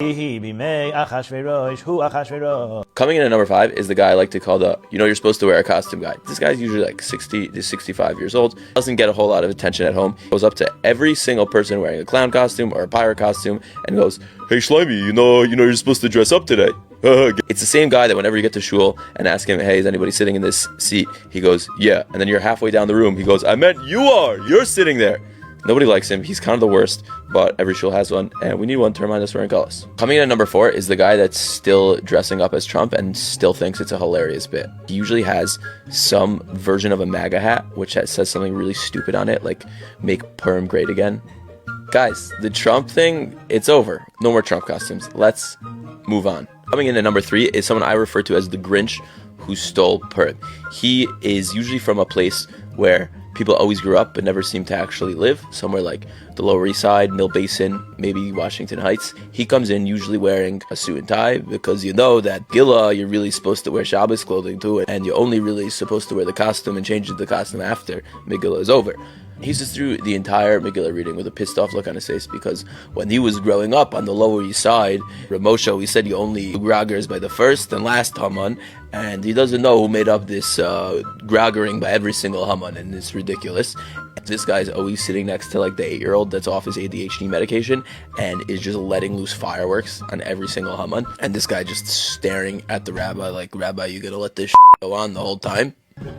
Coming in at number 5 is the guy I like to call the, you're supposed to wear a costume guy. This guy's usually like 60 to 65 years old. Doesn't get a whole lot of attention at home. Goes up to every single person wearing a clown costume or a pirate costume and goes, "Hey Slimy, you're supposed to dress up today." It's the same guy that whenever you get to shul and ask him, "Hey, is anybody sitting in this seat?" He goes, "Yeah." And then you're halfway down the room. He goes, "I meant you're sitting there." Nobody likes him. He's kind of the worst, but every shul has one, and we need one to remind us we're in Gullus. Coming in at number 4 is the guy that's still dressing up as Trump and still thinks it's a hilarious bit. He usually has some version of a MAGA hat, which says something really stupid on it, like "Make Perm Great Again." Guys, the Trump thing, it's over. No more Trump costumes. Let's move on. Coming in at number 3 is someone I refer to as the Grinch who stole Purim. He is usually from a place where people always grew up but never seem to actually live, somewhere like the Lower East Side, Mill Basin, maybe Washington Heights. He comes in usually wearing a suit and tie because you know that Megilla, you're really supposed to wear Shabbos clothing to it, and you're only really supposed to wear the costume and change the costume after Megillah is over. He sits through the entire Megillah reading with a pissed off look on his face because when he was growing up on the Lower East Side, Ramosha, he said you only groggers by the first and last Haman, and he doesn't know who made up this groggering by every single Haman, and it's ridiculous. This guy's always sitting next to like the 8-year-old that's off his ADHD medication and is just letting loose fireworks on every single Haman, and this guy just staring at the rabbi like, "Rabbi, you gonna let this go on the whole time?"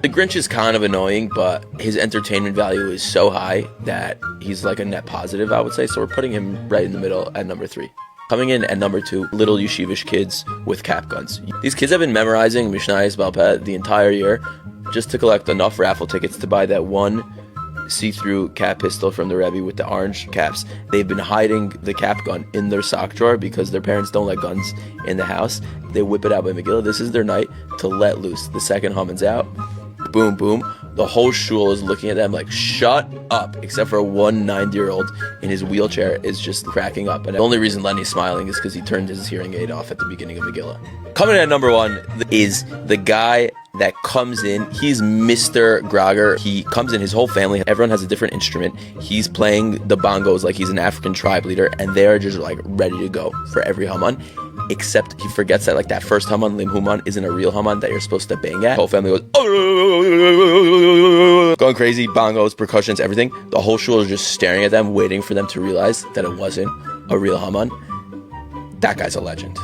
The Grinch is kind of annoying, but his entertainment value is so high that he's like a net positive, I would say. So we're putting him right in the middle at number 3. Coming in at number 2, little yeshivish kids with cap guns. These kids have been memorizing Mishnayos Baal Peh the entire year just to collect enough raffle tickets to buy that one see-through cap pistol from the Rebbe with the orange caps. They've been hiding the cap gun in their sock drawer because their parents don't let guns in the house. They whip it out by Megillah. This is their night to let loose. The second Haman's out, boom, boom. The whole shul is looking at them like, "Shut up," except for one 90-year-old in his wheelchair is just cracking up. And the only reason Lenny's smiling is because he turned his hearing aid off at the beginning of Megillah. Coming in at number 1 is the guy that comes in. He's Mr. Grogger. He comes in, his whole family, everyone has a different instrument. He's playing the bongos like he's an African tribe leader, and they're just like ready to go for every Haman. Except he forgets that like that first Haman, Lim Human, isn't a real Haman that you're supposed to bang at. The whole family goes, "Oh!" Going crazy, bongos, percussions, everything. The whole shul is just staring at them, waiting for them to realize that it wasn't a real Haman. That guy's a legend.